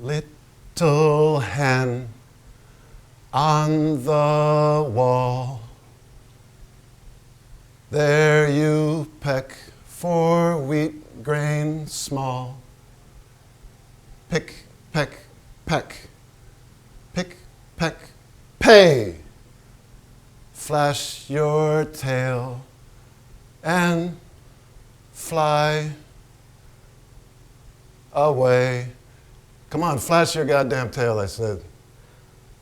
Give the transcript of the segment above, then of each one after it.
Little hen on the wall, there you peck for wheat grain small. Pick, peck, peck, pick, peck, pay. Flash your tail and fly away. Come on, flash your goddamn tail, I said.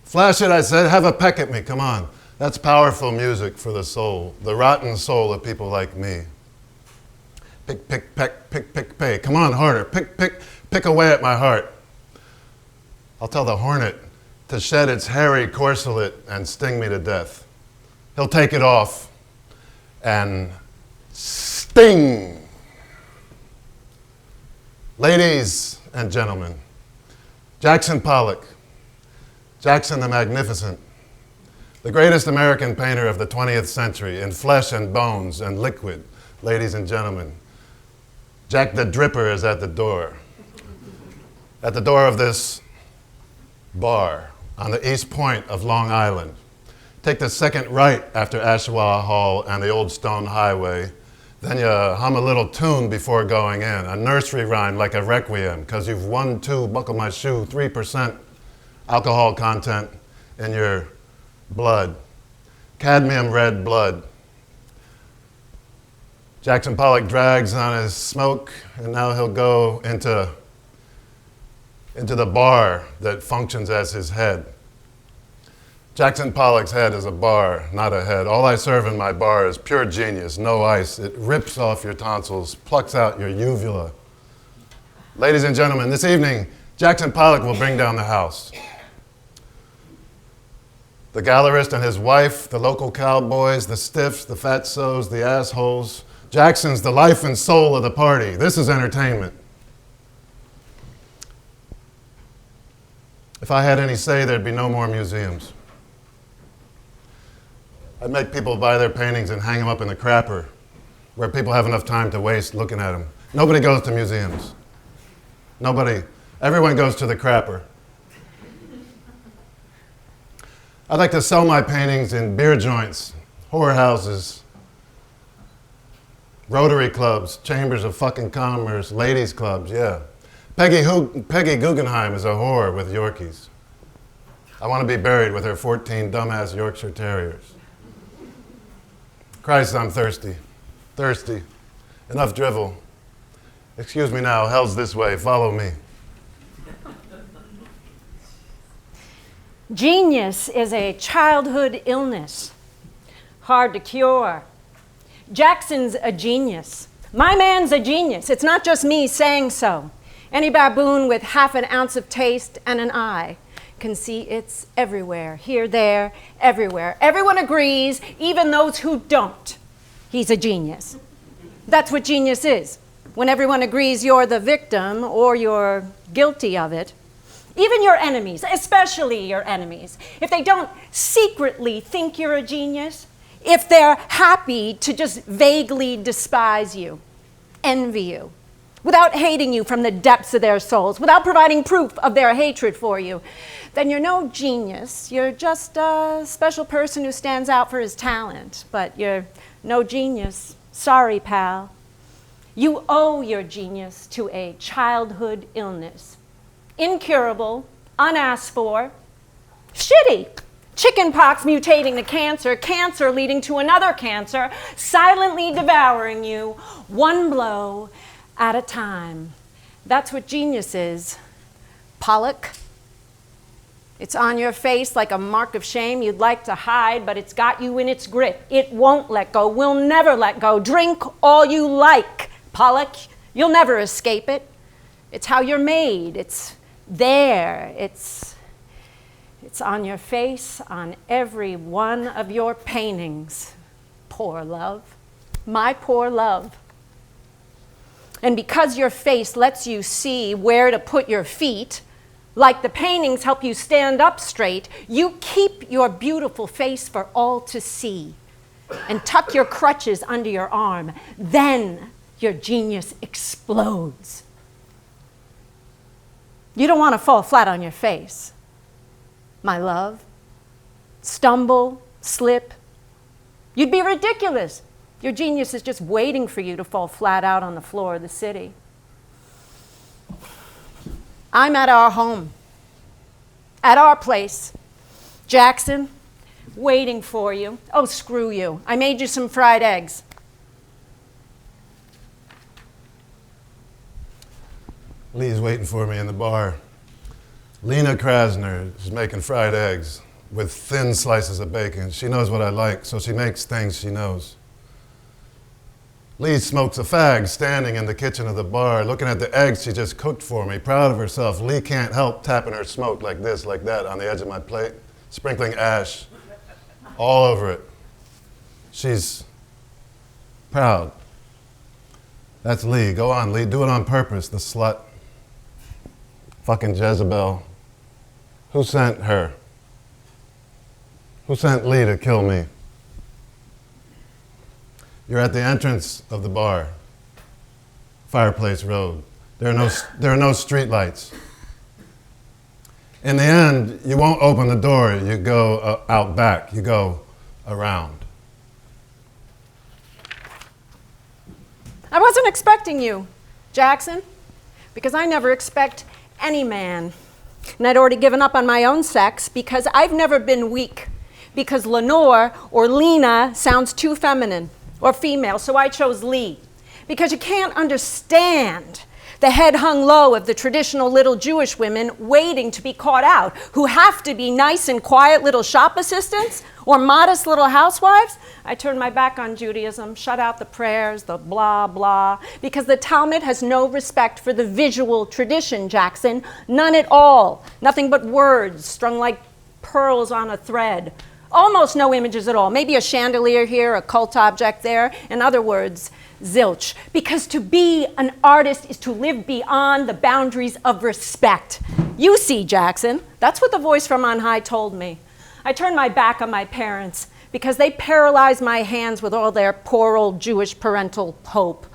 Flash it, I said. Have a peck at me, come on. That's powerful music for the soul, the rotten soul of people like me. Pick, pick, peck, pick, pick, pay. Come on, harder. Pick, pick, pick away at my heart. I'll tell the hornet to shed its hairy corselet and sting me to death. He'll take it off and sting. Ladies and gentlemen, Jackson Pollock, Jackson the Magnificent, the greatest American painter of the 20th century in flesh and bones and liquid. Ladies and gentlemen, Jack the Dripper is at the door of this bar on the east point of Long Island. Take the second right after Ashawa Hall and the Old Stone Highway. Then you hum a little tune before going in, a nursery rhyme like a requiem, because you've 1, 2, buckle my shoe, 3% alcohol content in your blood. Cadmium red blood. Jackson Pollock drags on his smoke, and now he'll go into the bar that functions as his head. Jackson Pollock's head is a bar, not a head. All I serve in my bar is pure genius, no ice. It rips off your tonsils, plucks out your uvula. Ladies and gentlemen, this evening, Jackson Pollock will bring down the house. The gallerist and his wife, the local cowboys, the stiffs, the fatsos, the assholes. Jackson's the life and soul of the party. This is entertainment. If I had any say, there'd be no more museums. I'd make people buy their paintings and hang them up in the crapper, where people have enough time to waste looking at them. Nobody goes to museums. Nobody. Everyone goes to the crapper. I'd like to sell my paintings in beer joints, whorehouses, Rotary clubs, chambers of fucking commerce, ladies clubs, yeah. Peggy Guggenheim is a whore with Yorkies. I want to be buried with her 14 dumbass Yorkshire Terriers. Christ, I'm thirsty. Thirsty. Enough drivel. Excuse me now, hell's this way, follow me. Genius is a childhood illness, hard to cure. Jackson's a genius. My man's a genius. It's not just me saying so. Any baboon with half an ounce of taste and an eye can see it's everywhere, here, there, everywhere. Everyone agrees, even those who don't. He's a genius. That's what genius is. When everyone agrees you're the victim or you're guilty of it. Even your enemies, especially your enemies, if they don't secretly think you're a genius, if they're happy to just vaguely despise you, envy you, without hating you from the depths of their souls, without providing proof of their hatred for you, then you're no genius. You're just a special person who stands out for his talent, but you're no genius. Sorry, pal. You owe your genius to a childhood illness. Incurable, unasked for, shitty. Chickenpox mutating to cancer, cancer leading to another cancer, silently devouring you, one blow at a time. That's what genius is. Pollock. It's on your face like a mark of shame you'd like to hide, but it's got you in its grip. It won't let go, will never let go. Drink all you like, Pollock. You'll never escape it. It's how you're made. It's there. It's on your face, on every one of your paintings. Poor love. My poor love. And because your face lets you see where to put your feet, like the paintings help you stand up straight, you keep your beautiful face for all to see and tuck your crutches under your arm. Then your genius explodes. You don't want to fall flat on your face, my love. Stumble, slip. You'd be ridiculous. Your genius is just waiting for you to fall flat out on the floor of the city. I'm at our home, at our place. Jackson, waiting for you. Oh, screw you. I made you some fried eggs. Lee's waiting for me in the bar. Lee Krasner is making fried eggs with thin slices of bacon. She knows what I like, so she makes things she knows. Lee smokes a fag standing in the kitchen of the bar, looking at the eggs she just cooked for me, proud of herself. Lee can't help tapping her smoke like this, like that, on the edge of my plate, sprinkling ash all over it. She's proud. That's Lee. Go on, Lee. Do it on purpose, the slut. Fucking Jezebel. Who sent her? Who sent Lee to kill me? You're at the entrance of the bar, Fireplace Road. There are no street lights. In the end, you won't open the door. You go out back. You go around. I wasn't expecting you, Jackson, because I never expect any man. And I'd already given up on my own sex because I've never been weak, because Lenore or Lena sounds too feminine or female, so I chose Lee. Because you can't understand the head hung low of the traditional little Jewish women waiting to be caught out, who have to be nice and quiet little shop assistants or modest little housewives. I turned my back on Judaism, shut out the prayers, the blah, blah, because the Talmud has no respect for the visual tradition, Jackson. None at all. Nothing but words strung like pearls on a thread. Almost no images at all. Maybe a chandelier here, a cult object there. In other words, zilch. Because to be an artist is to live beyond the boundaries of respect. You see, Jackson, that's what the voice from on high told me. I turned my back on my parents because they paralyzed my hands with all their poor old Jewish parental hope.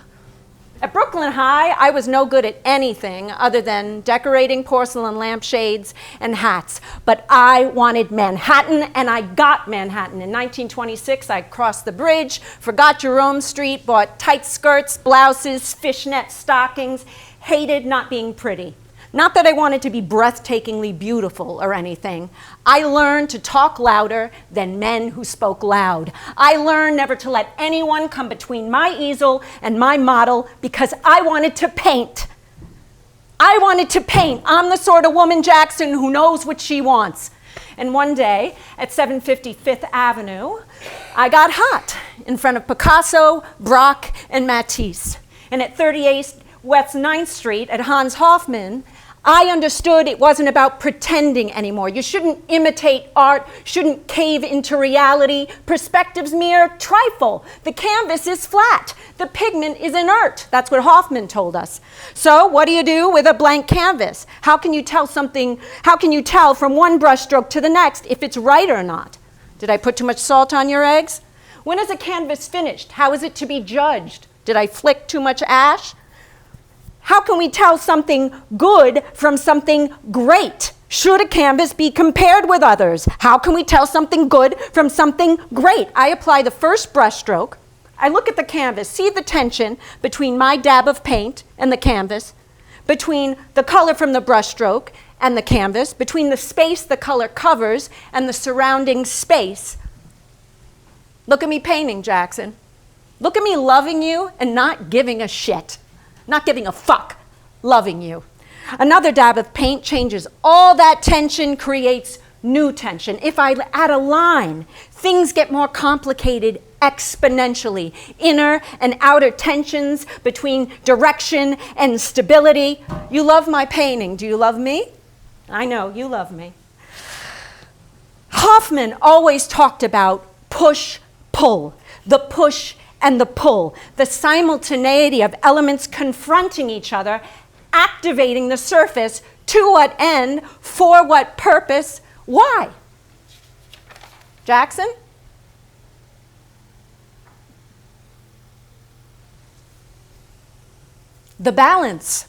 At Brooklyn High, I was no good at anything other than decorating porcelain lampshades and hats. But I wanted Manhattan, and I got Manhattan. In 1926, I crossed the bridge, forgot Jerome Street, bought tight skirts, blouses, fishnet stockings, hated not being pretty. Not that I wanted to be breathtakingly beautiful or anything. I learned to talk louder than men who spoke loud. I learned never to let anyone come between my easel and my model because I wanted to paint. I wanted to paint. I'm the sort of woman, Jackson, who knows what she wants. And one day at 750 Fifth Avenue, I got hot in front of Picasso, Braque, and Matisse. And at 38 West 9th Street at Hans Hofmann, I understood it wasn't about pretending anymore. You shouldn't imitate art, shouldn't cave into reality. Perspective's mere trifle. The canvas is flat. The pigment is inert. That's what Hofmann told us. So what do you do with a blank canvas? How can you tell from one brushstroke to the next if it's right or not? Did I put too much salt on your eggs? When is a canvas finished? How is it to be judged? Did I flick too much ash? How can we tell something good from something great? Should a canvas be compared with others? How can we tell something good from something great? I apply the first brushstroke. I look at the canvas, see the tension between my dab of paint and the canvas, between the color from the brushstroke and the canvas, between the space the color covers and the surrounding space. Look at me painting, Jackson. Look at me loving you and not giving a shit. Not giving a fuck, loving you. Another dab of paint changes all that tension, creates new tension. If I add a line, things get more complicated exponentially. Inner and outer tensions between direction and stability. You love my painting. Do you love me? I know, you love me. Hoffman always talked about push-pull, the push and the pull, the simultaneity of elements confronting each other, activating the surface, to what end, for what purpose, why? Jackson? The balance.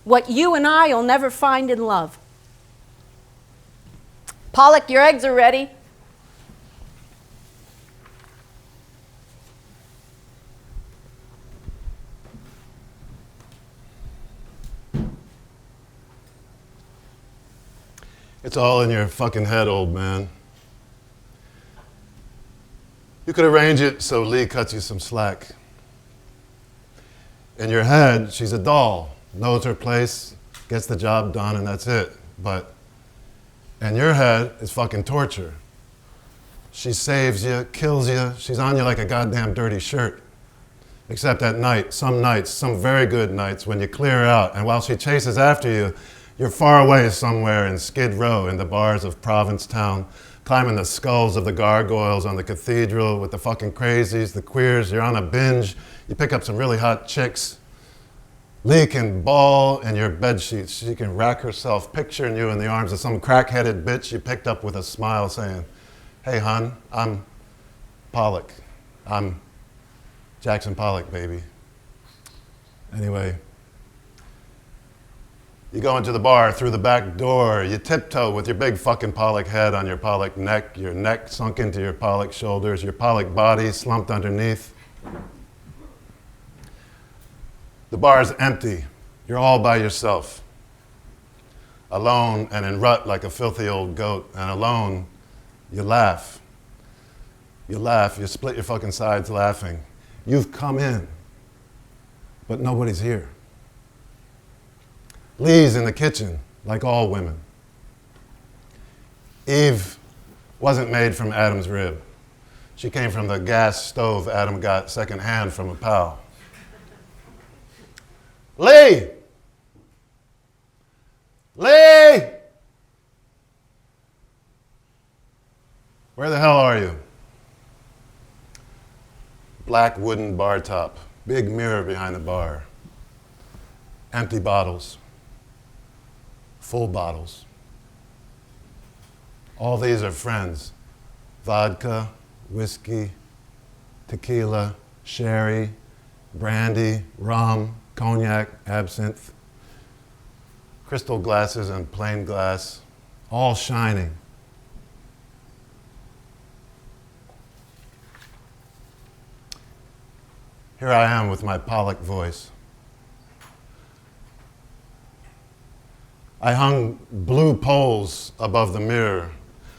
what you and I'll never find in love. Pollock, your eggs are ready. It's all in your fucking head, old man. You could arrange it so Lee cuts you some slack. In your head, she's a doll, knows her place, gets the job done, and that's it. But in your head, it's fucking torture. She saves you, kills you, she's on you like a goddamn dirty shirt. Except at night, some very good nights when you clear out, and while she chases after you, you're far away somewhere in Skid Row in the bars of Provincetown, climbing the skulls of the gargoyles on the cathedral with the fucking crazies, the queers. You're on a binge. You pick up some really hot chicks. Lee can bawl in your bedsheets. She can rack herself picturing you in the arms of some crack-headed bitch you picked up with a smile saying, "Hey, hon, I'm Pollock. I'm Jackson Pollock, baby." Anyway, you go into the bar through the back door. You tiptoe with your big fucking Pollock head on your Pollock neck, your neck sunk into your Pollock shoulders, your Pollock body slumped underneath. The bar is empty. You're all by yourself. Alone and in rut like a filthy old goat. And alone, you laugh. You laugh, you split your fucking sides laughing. You've come in, but nobody's here. Lee's in the kitchen, like all women. Eve wasn't made from Adam's rib. She came from the gas stove Adam got secondhand from a pal. Lee! Lee! Where the hell are you? Black wooden bar top, big mirror behind the bar. Empty bottles. Full bottles. All these are friends. Vodka, whiskey, tequila, sherry, brandy, rum, cognac, absinthe, crystal glasses and plain glass, all shining. Here I am with my Pollock voice. I hung blue poles above the mirror,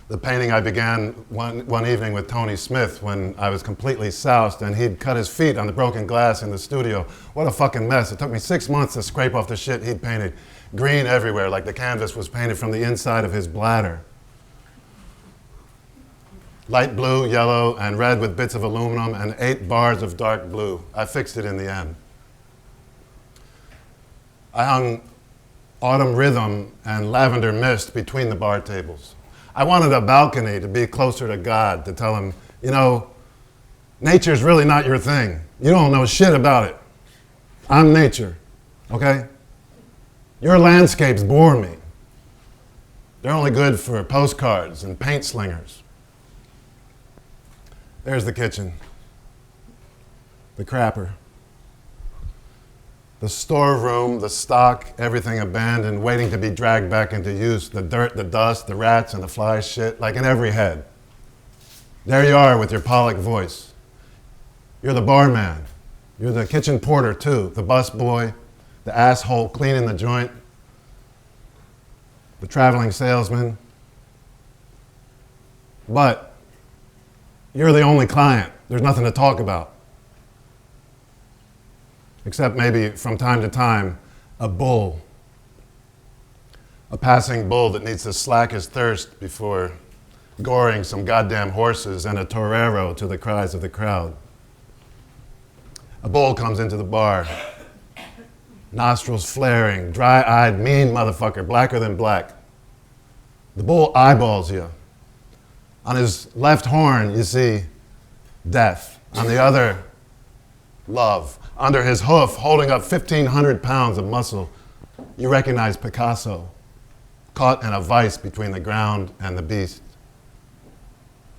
the painting I began one evening with Tony Smith when I was completely soused and he'd cut his feet on the broken glass in the studio. What a fucking mess. It took me 6 months to scrape off the shit he'd painted. Green everywhere, like the canvas was painted from the inside of his bladder. Light blue, yellow, and red with bits of aluminum and 8 bars of dark blue. I fixed it in the end. I hung autumn rhythm and lavender mist between the bar tables. I wanted a balcony to be closer to God, to tell him, you know, nature's really not your thing. You don't know shit about it. I'm nature, okay? Your landscapes bore me. They're only good for postcards and paint slingers. There's the kitchen, the crapper. The storeroom, the stock, everything abandoned, waiting to be dragged back into use. The dirt, the dust, the rats, and the fly shit, like in every head. There you are with your Pollock voice. You're the barman. You're the kitchen porter, too. The busboy, the asshole cleaning the joint, the traveling salesman. But you're the only client. There's nothing to talk about. Except maybe from time to time, a bull. A passing bull that needs to slack his thirst before goring some goddamn horses and a torero to the cries of the crowd. A bull comes into the bar, nostrils flaring, dry-eyed, mean motherfucker, blacker than black. The bull eyeballs you. On his left horn, you see death. On the other, love. Under his hoof, holding up 1,500 pounds of muscle, you recognize Picasso, caught in a vice between the ground and the beast.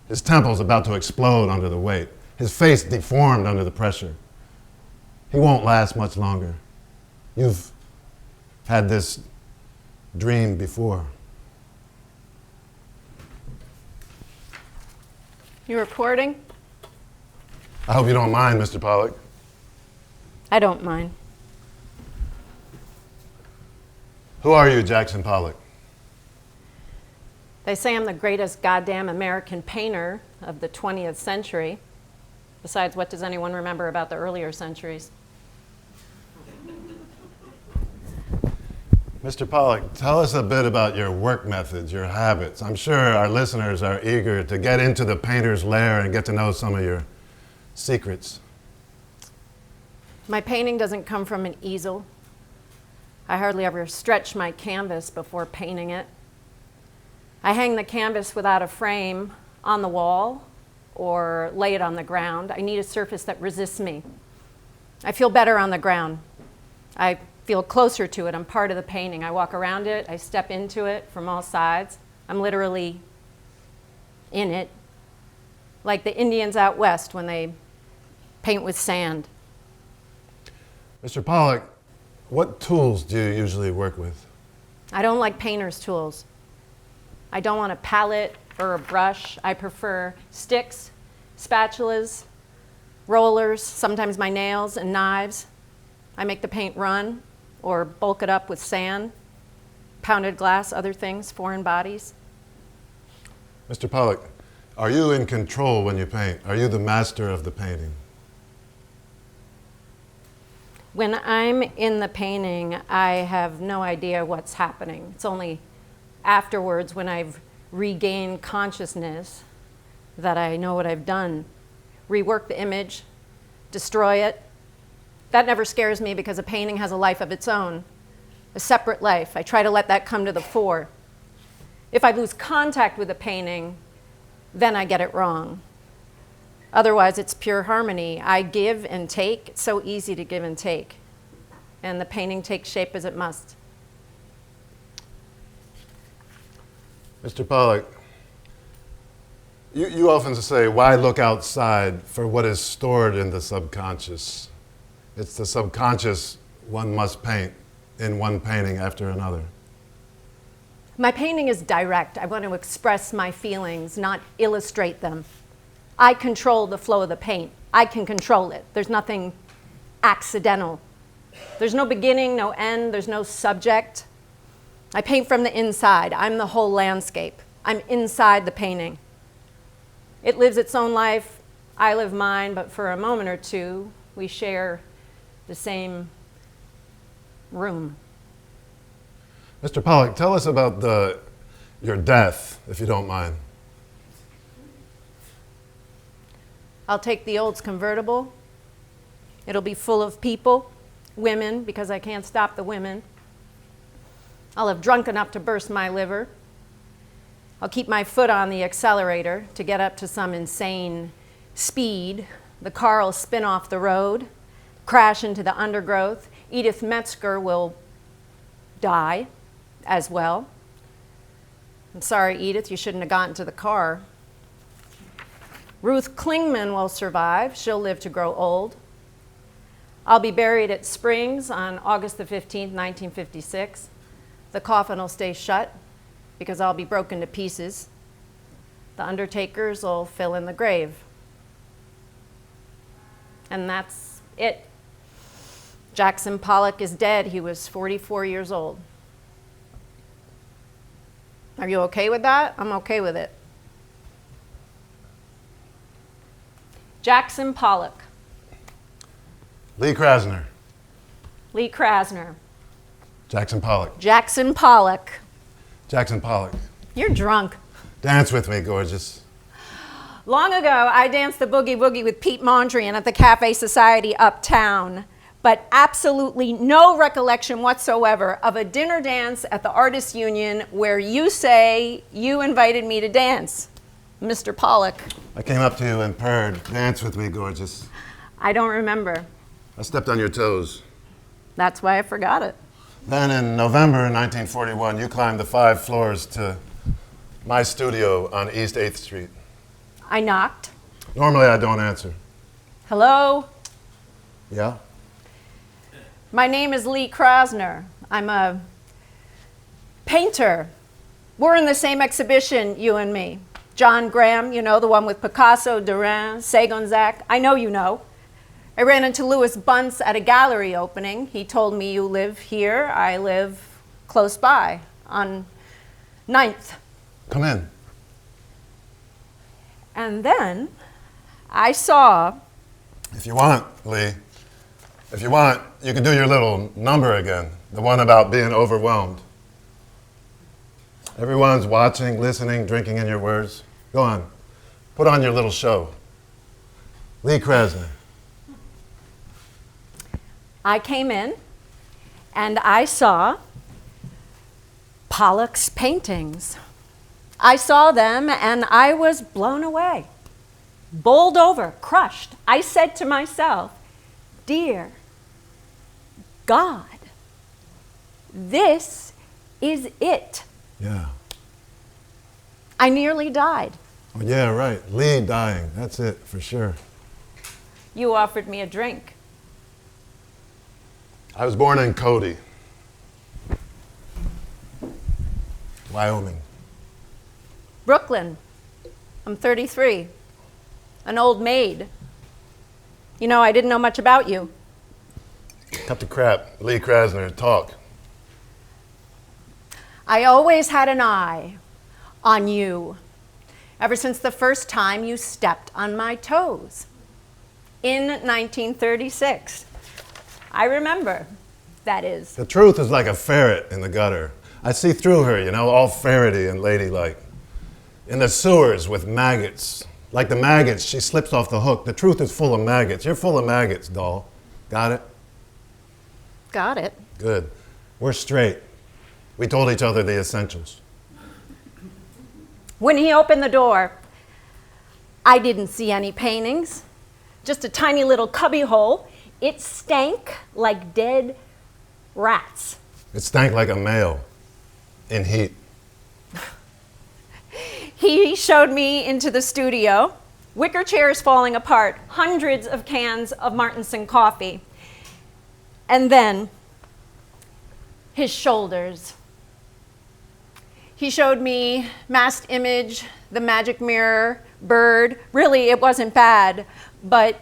His temple's about to explode under the weight, his face deformed under the pressure. He won't last much longer. You've had this dream before. You recording? I hope you don't mind, Mr. Pollock. I don't mind. Who are you, Jackson Pollock? They say I'm the greatest goddamn American painter of the 20th century. Besides, what does anyone remember about the earlier centuries? Mr. Pollock, tell us a bit about your work methods, your habits. I'm sure our listeners are eager to get into the painter's lair and get to know some of your secrets. My painting doesn't come from an easel. I hardly ever stretch my canvas before painting it. I hang the canvas without a frame on the wall or lay it on the ground. I need a surface that resists me. I feel better on the ground. I feel closer to it. I'm part of the painting. I walk around it. I step into it from all sides. I'm literally in it, like the Indians out west when they paint with sand. Mr. Pollock, what tools do you usually work with? I don't like painter's tools. I don't want a palette or a brush. I prefer sticks, spatulas, rollers, sometimes my nails and knives. I make the paint run or bulk it up with sand, pounded glass, other things, foreign bodies. Mr. Pollock, are you in control when you paint? Are you the master of the painting? When I'm in the painting, I have no idea what's happening. It's only afterwards, when I've regained consciousness, that I know what I've done. Rework the image, destroy it. That never scares me because a painting has a life of its own, a separate life. I try to let that come to the fore. If I lose contact with a painting, then I get it wrong. Otherwise, it's pure harmony. I give and take. It's so easy to give and take. And the painting takes shape as it must. Mr. Pollock, you often say, why look outside for what is stored in the subconscious? It's the subconscious one must paint in one painting after another. My painting is direct. I want to express my feelings, not illustrate them. I control the flow of the paint. I can control it. There's nothing accidental. There's no beginning, no end, there's no subject. I paint from the inside. I'm the whole landscape. I'm inside the painting. It lives its own life. I live mine, but for a moment or two, we share the same room. Mr. Pollock, tell us about your death, if you don't mind. I'll take the Olds convertible. It'll be full of people, women, because I can't stop the women. I'll have drunk enough to burst my liver. I'll keep my foot on the accelerator to get up to some insane speed. The car will spin off the road, crash into the undergrowth. Edith Metzger will die as well. I'm sorry, Edith, you shouldn't have gotten to the car. Ruth Klingman will survive. She'll live to grow old. I'll be buried at Springs on August the 15th, 1956. The coffin will stay shut because I'll be broken to pieces. The undertakers will fill in the grave. And that's it. Jackson Pollock is dead. He was 44 years old. Are you okay with that? I'm okay with it. Jackson Pollock. Lee Krasner. Lee Krasner. Jackson Pollock. Jackson Pollock. Jackson Pollock. You're drunk. Dance with me, gorgeous. Long ago, I danced the boogie woogie with Pete Mondrian at the Cafe Society uptown, but absolutely no recollection whatsoever of a dinner dance at the Artists Union where you say you invited me to dance, Mr. Pollock. I came up to you and purred, dance with me, gorgeous. I don't remember. I stepped on your toes. That's why I forgot it. Then in November 1941, you climbed the 5 floors to my studio on East 8th Street. I knocked. Normally I don't answer. Hello? Yeah? My name is Lee Krasner. I'm a painter. We're in the same exhibition, you and me. John Graham, you know, the one with Picasso, Derain, Ségonzac. I know you know. I ran into Louis Bunce at a gallery opening. He told me you live here. I live close by on 9th. Come in. And then I saw... If you want, Lee, if you want, you can do your little number again, the one about being overwhelmed. Everyone's watching, listening, drinking in your words. Go on, put on your little show. Lee Krasner. I came in and I saw Pollock's paintings. I saw them and I was blown away, bowled over, crushed. I said to myself, dear God, this is it. Yeah. I nearly died. Oh, yeah, right. Lee dying. That's it, for sure. You offered me a drink. I was born in Cody, Wyoming. Brooklyn. I'm 33. An old maid. You know, I didn't know much about you. Cut the crap. Lee Krasner, talk. I always had an eye on you, ever since the first time you stepped on my toes in 1936. I remember, that is. The truth is like a ferret in the gutter. I see through her, you know, all ferrety and ladylike. In the sewers with maggots. Like the maggots, she slips off the hook. The truth is full of maggots. You're full of maggots, doll. Got it? Got it. Good. We're straight. We told each other the essentials. When he opened the door, I didn't see any paintings, just a tiny little cubby hole. It stank like dead rats. It stank like a male in heat. He showed me into the studio, wicker chairs falling apart, hundreds of cans of Martinson coffee, and then his shoulders. He showed me masked image, the magic mirror, bird. Really, it wasn't bad, but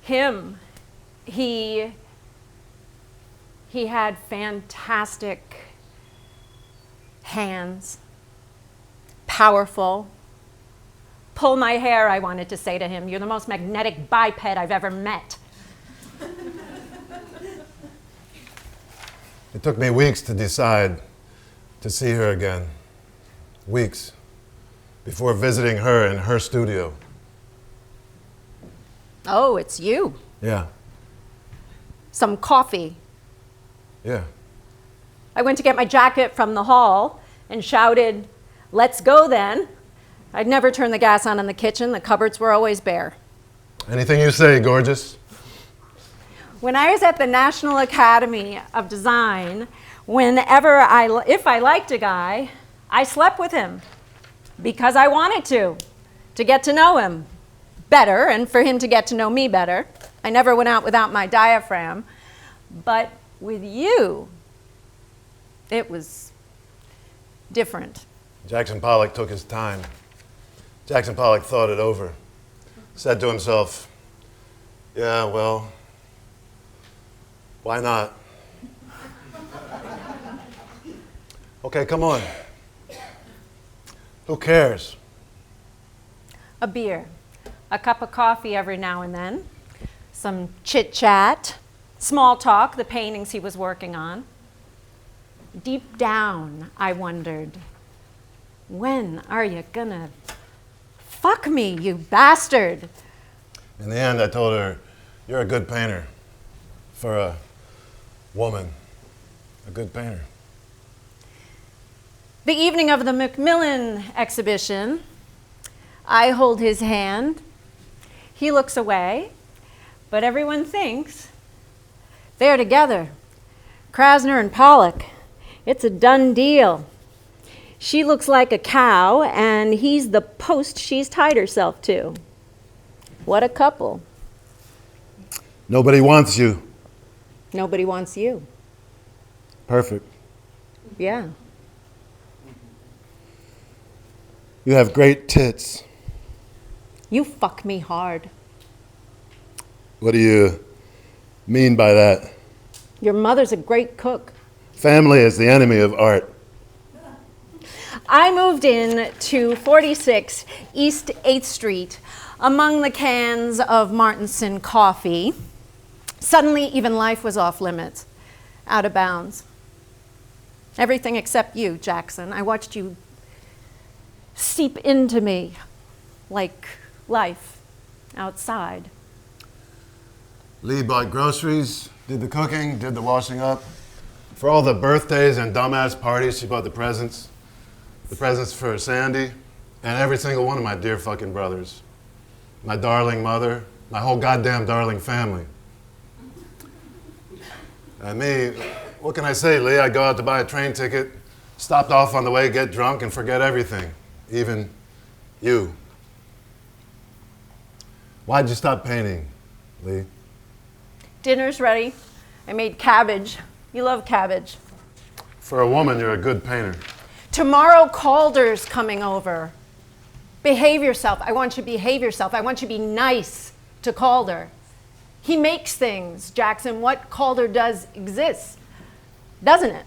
him, he had fantastic hands, powerful. Pull my hair, I wanted to say to him. You're the most magnetic biped I've ever met. It took me weeks to decide to see her again. Weeks before visiting her in her studio. Oh, it's you. Yeah. Some coffee. Yeah. I went to get my jacket from the hall and shouted, "Let's go then." I'd never turn the gas on in the kitchen. The cupboards were always bare. Anything you say, gorgeous. When I was at the National Academy of Design, if I liked a guy, I slept with him because I wanted to get to know him better and for him to get to know me better. I never went out without my diaphragm. But with you, it was different. Jackson Pollock took his time. Jackson Pollock thought it over. Said to himself, yeah, well, why not? Okay, come on. Who cares? A beer, a cup of coffee every now and then, some chit-chat, small talk, the paintings he was working on. Deep down, I wondered, when are you gonna fuck me, you bastard? In the end, I told her, you're a good painter for a woman, a good painter. The evening of the Macmillan exhibition, I hold his hand. He looks away, but everyone thinks they're together. Krasner and Pollock, it's a done deal. She looks like a cow, and he's the post she's tied herself to. What a couple. Nobody wants you. Nobody wants you. Perfect. Yeah. You have great tits. You fuck me hard. What do you mean by that? Your mother's a great cook. Family is the enemy of art. I moved in to 46 East 8th Street among the cans of Martinson coffee. Suddenly, even life was off limits, out of bounds. Everything except you, Jackson. I watched you seep into me like life outside. Lee bought groceries, did the cooking, did the washing up. For all the birthdays and dumbass parties, she bought the presents. The presents for Sandy and every single one of my dear fucking brothers. My darling mother, my whole goddamn darling family. And me, what can I say, Lee? I go out to buy a train ticket, stopped off on the way, get drunk, and forget everything, even you. Why'd you stop painting, Lee? Dinner's ready. I made cabbage. You love cabbage. For a woman, you're a good painter. Tomorrow, Calder's coming over. Behave yourself. I want you to behave yourself. I want you to be nice to Calder. He makes things, Jackson. What Calder does exists, doesn't it?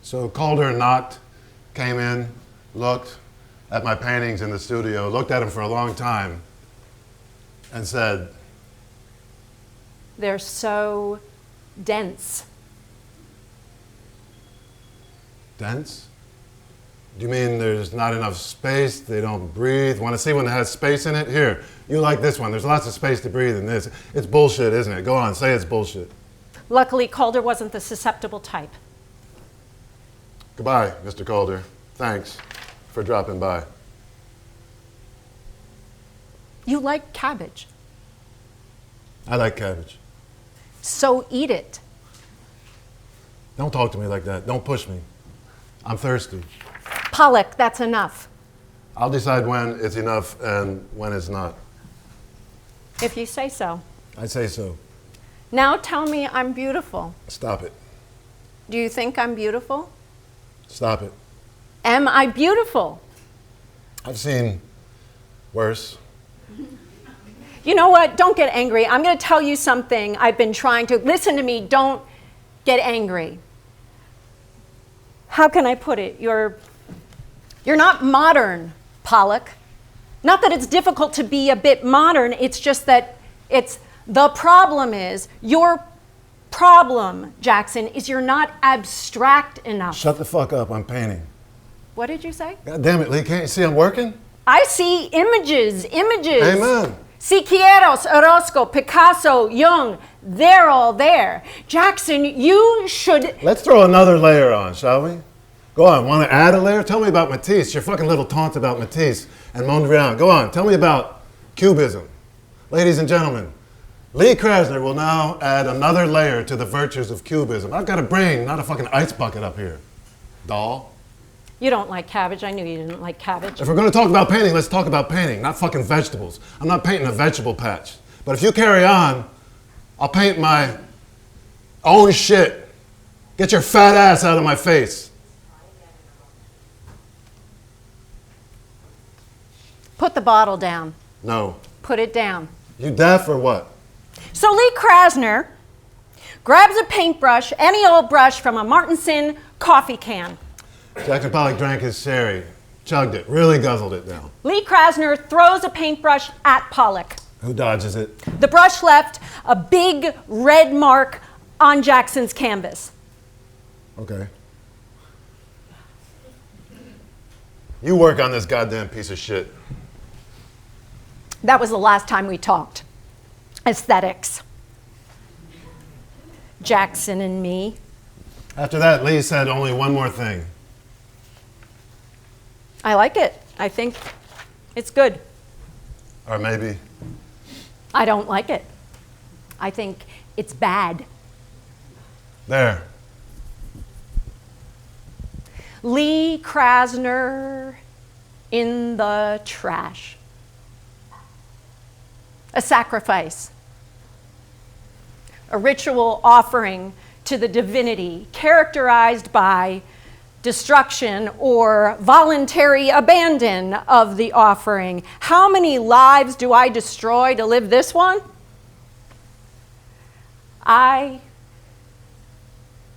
So Calder knocked, came in, looked at my paintings in the studio, looked at them for a long time, and said, "They're so dense." Dense? Do you mean there's not enough space, they don't breathe? Want to see one that has space in it? Here, you like this one. There's lots of space to breathe in this. It's bullshit, isn't it? Go on, say it's bullshit. Luckily, Calder wasn't the susceptible type. Goodbye, Mr. Calder. Thanks for dropping by. You like cabbage, I like cabbage. so eat it. Don't talk to me like that. Don't push me. I'm thirsty. Pollock, that's enough. I'll decide when it's enough and when it's not. If you say so. I say so. Now tell me I'm beautiful. Stop it. Do you think I'm beautiful? Stop it. Am I beautiful? I've seen worse. You know what? Don't get angry. I'm going to tell you something I've been trying to. Listen to me. Don't get angry. How can I put it? You're not modern, Pollock. Not that it's difficult to be a bit modern. It's just that the problem is, your problem, Jackson, is you're not abstract enough. Shut the fuck up. I'm painting. What did you say? God damn it, Lee. Can't you see I'm working? I see images. Amen. Siqueiros, Orozco, Picasso, Jung, they're all there. Jackson, you should... Let's throw another layer on, shall we? Go on, want to add a layer? Tell me about Matisse, your fucking little taunt about Matisse and Mondrian. Go on, tell me about Cubism. Ladies and gentlemen, Lee Krasner will now add another layer to the virtues of Cubism. I've got a brain, not a fucking ice bucket up here, doll. You don't like cabbage. I knew you didn't like cabbage. If we're going to talk about painting, let's talk about painting, not fucking vegetables. I'm not painting a vegetable patch. But if you carry on, I'll paint my own shit. Get your fat ass out of my face. Put the bottle down. No. Put it down. You deaf or what? So Lee Krasner grabs a paintbrush, any old brush from a Martinson coffee can. Jackson Pollock drank his sherry, chugged it, really guzzled it down. Lee Krasner throws a paintbrush at Pollock. Who dodges it? The brush left a big red mark on Jackson's canvas. Okay. You work on this goddamn piece of shit. That was the last time we talked. Aesthetics. Jackson and me. After that, Lee said only one more thing. I like it. I think it's good. Or maybe. I don't like it. I think it's bad. There. Lee Krasner in the trash. A sacrifice. A ritual offering to the divinity characterized by destruction or voluntary abandon of the offering. How many lives do I destroy to live this one? I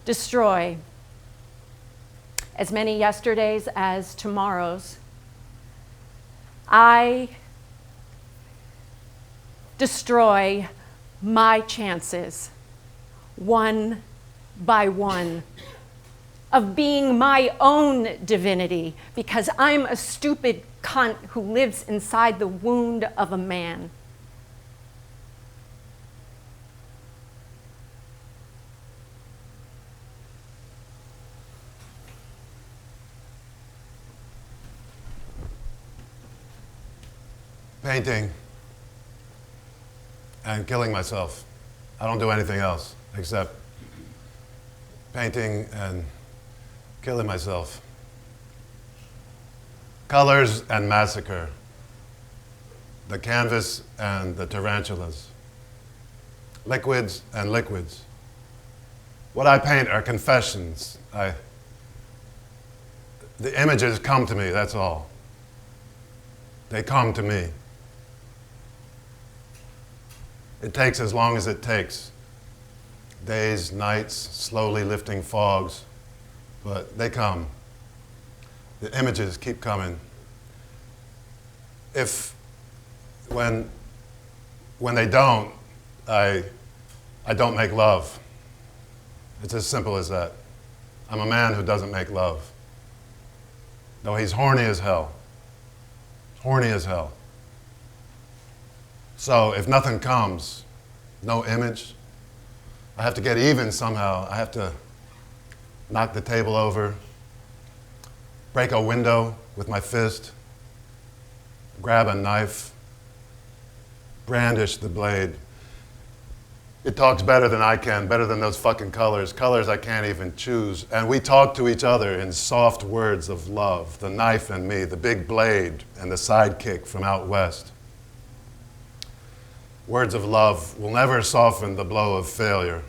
destroy as many yesterdays as tomorrows. I destroy my chances, one by one, of being my own divinity, because I'm a stupid cunt who lives inside the wound of a man. Painting and killing myself. I don't do anything else except painting and killing myself. Colors and massacre. The canvas and the tarantulas. Liquids and liquids. What I paint are confessions. The images come to me, that's all. They come to me. It takes as long as it takes. Days, nights, slowly lifting fogs, but they come. The images keep coming. When they don't, I don't make love. It's as simple as that. I'm a man who doesn't make love. Though he's horny as hell. Horny as hell. So if nothing comes, no image, I have to get even somehow. I have to knock the table over, break a window with my fist, grab a knife, brandish the blade. It talks better than I can, better than those fucking colors. Colors I can't even choose. And we talk to each other in soft words of love. The knife and me, the big blade and the sidekick from out west. Words of love will never soften the blow of failure.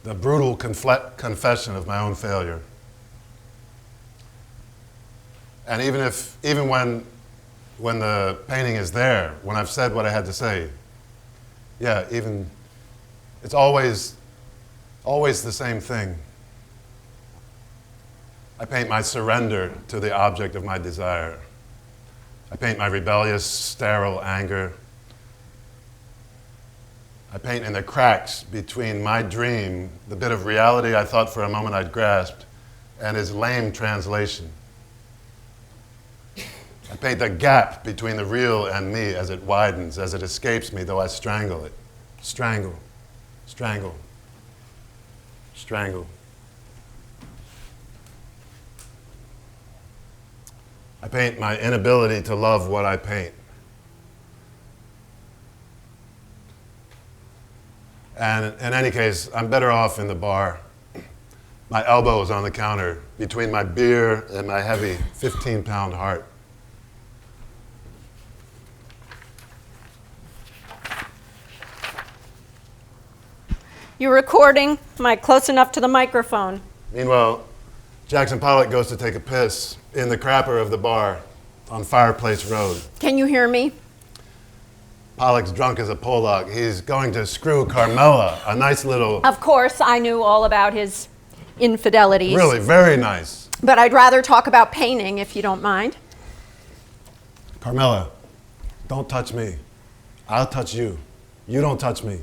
The brutal confession of my own failure. And even when the painting is there, when I've said what I had to say, yeah, it's always the same thing. I paint my surrender to the object of my desire. I paint my rebellious, sterile anger. I paint in the cracks between my dream, the bit of reality I thought for a moment I'd grasped, and his lame translation. I paint the gap between the real and me as it widens, as it escapes me, though I strangle it. Strangle, strangle, strangle. I paint my inability to love what I paint. And in any case, I'm better off in the bar. My elbow is on the counter between my beer and my heavy 15-pound heart. You recording? Am I close enough to the microphone? Meanwhile, Jackson Pollock goes to take a piss in the crapper of the bar on Fireplace Road. Can you hear me? Pollock's drunk as a Pollock. He's going to screw Carmela, a nice little... Of course, I knew all about his infidelities. Really, very nice. But I'd rather talk about painting, if you don't mind. Carmela, don't touch me. I'll touch you. You don't touch me.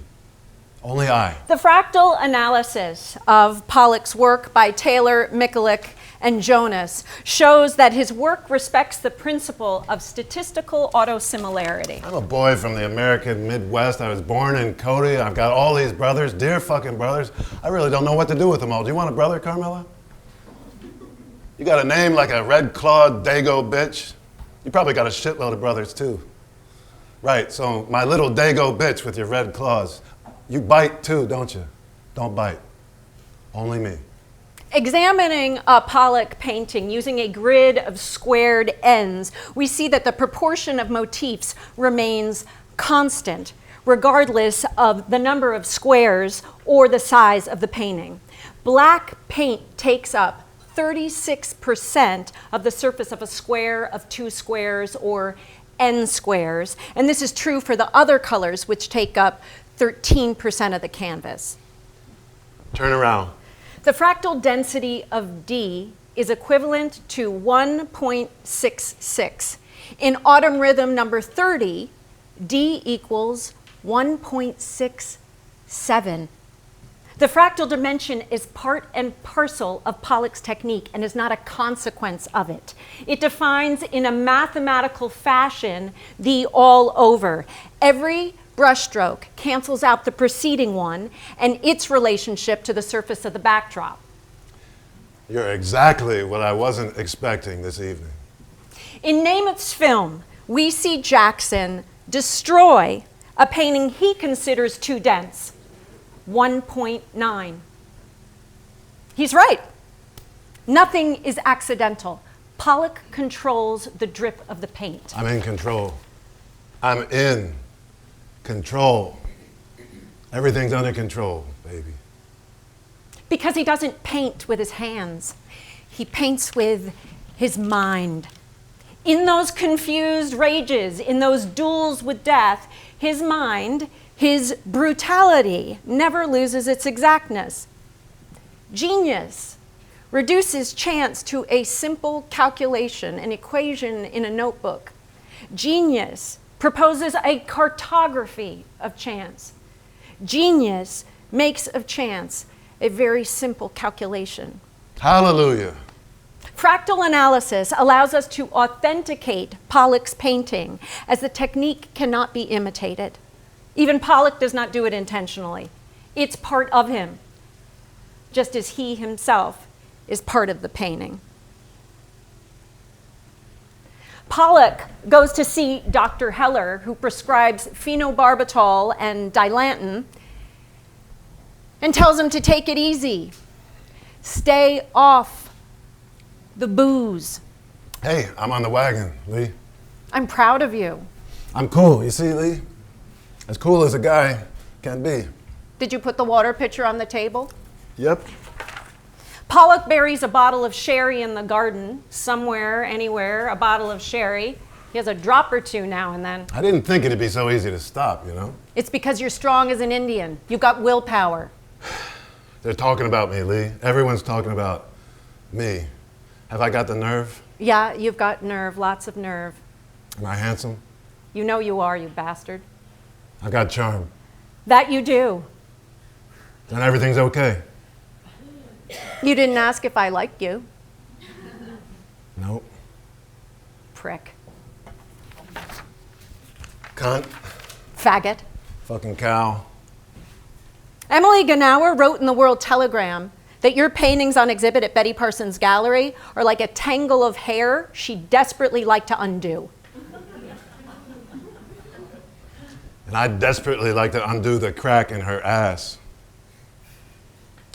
Only I. The fractal analysis of Pollock's work by Taylor, Mikulik, and Jonas shows that his work respects the principle of statistical autosimilarity. I'm a boy from the American Midwest. I was born in Cody. I've got all these brothers, dear fucking brothers. I really don't know what to do with them all. Do you want a brother, Carmela? You got a name like a red-clawed Dago bitch. You probably got a shitload of brothers, too. Right, so my little Dago bitch with your red claws. You bite, too, don't you? Don't bite. Only me. Examining a Pollock painting using a grid of squared ends, we see that the proportion of motifs remains constant, regardless of the number of squares or the size of the painting. Black paint takes up 36% of the surface of a square, of 2 squares, or n squares. And this is true for the other colors, which take up 13% of the canvas. Turn around. The fractal density of D is equivalent to 1.66. In autumn rhythm number 30, D equals 1.67. The fractal dimension is part and parcel of Pollock's technique and is not a consequence of it. It defines in a mathematical fashion the all over. Every brushstroke cancels out the preceding one and its relationship to the surface of the backdrop. You're exactly what I wasn't expecting this evening. In Namath's film, we see Jackson destroy a painting he considers too dense, 1.9. He's right. Nothing is accidental. Pollock controls the drip of the paint. I'm in control. I'm in control. Everything's under control, baby. Because he doesn't paint with his hands. He paints with his mind. In those confused rages, in those duels with death, his mind, his brutality, never loses its exactness. Genius reduces chance to a simple calculation, an equation in a notebook. Genius proposes a cartography of chance. Genius makes of chance a very simple calculation. Hallelujah. Fractal analysis allows us to authenticate Pollock's painting, as the technique cannot be imitated. Even Pollock does not do it intentionally. It's part of him, just as he himself is part of the painting. Pollock goes to see Dr. Heller, who prescribes phenobarbital and dilantin, and tells him to take it easy. Stay off the booze. Hey, I'm on the wagon, Lee. I'm proud of you. I'm cool, you see, Lee? As cool as a guy can be. Did you put the water pitcher on the table? Yep. Pollock buries a bottle of sherry in the garden, somewhere, anywhere, a bottle of sherry. He has a drop or two now and then. I didn't think it'd be so easy to stop, you know? It's because you're strong as an Indian. You've got willpower. They're talking about me, Lee. Everyone's talking about me. Have I got the nerve? Yeah, you've got nerve, lots of nerve. Am I handsome? You know you are, you bastard. I got charm. That you do. Then everything's okay. You didn't ask if I liked you. Nope. Prick. Cunt. Faggot. Fucking cow. Emily Ganauer wrote in the World Telegram that your paintings on exhibit at Betty Parsons' gallery are like a tangle of hair she'd desperately like to undo. And I'd desperately like to undo the crack in her ass.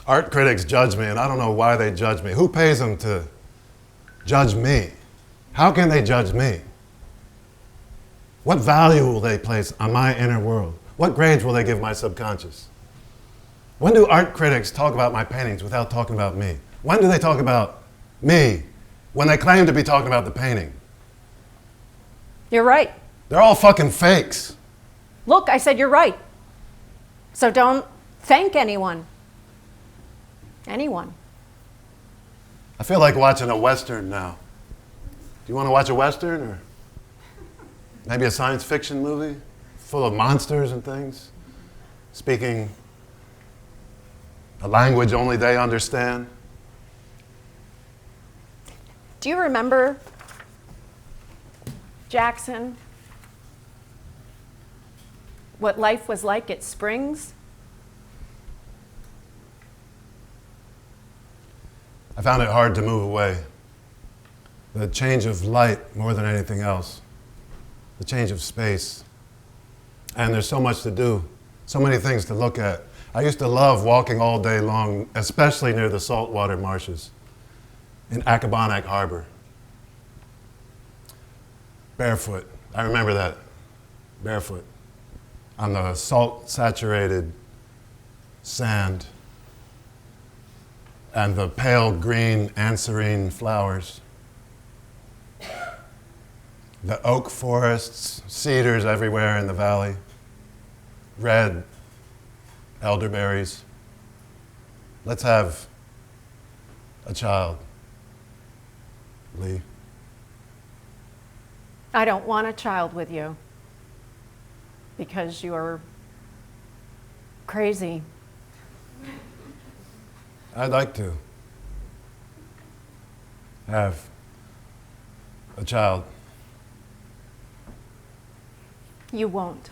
Art critics judge me, and I don't know why they judge me. Who pays them to judge me? How can they judge me? What value will they place on my inner world? What grades will they give my subconscious? When do art critics talk about my paintings without talking about me? When do they talk about me when they claim to be talking about the painting? You're right. They're all fucking fakes. Look, I said you're right. So don't thank anyone. Anyone. I feel like watching a Western now. Do you want to watch a Western or maybe a science fiction movie full of monsters and things, speaking a language only they understand? Do you remember Jackson? What life was like at Springs? I found it hard to move away. The change of light more than anything else. The change of space. And there's so much to do, so many things to look at. I used to love walking all day long, especially near the saltwater marshes in Accabonac Harbor. Barefoot. I remember that. Barefoot. on the salt-saturated sand and the pale green anserine flowers. The oak forests, cedars everywhere in the valley, red elderberries. Let's have a child, Lee. I don't want a child with you because you're crazy. I'd like to have a child. You won't.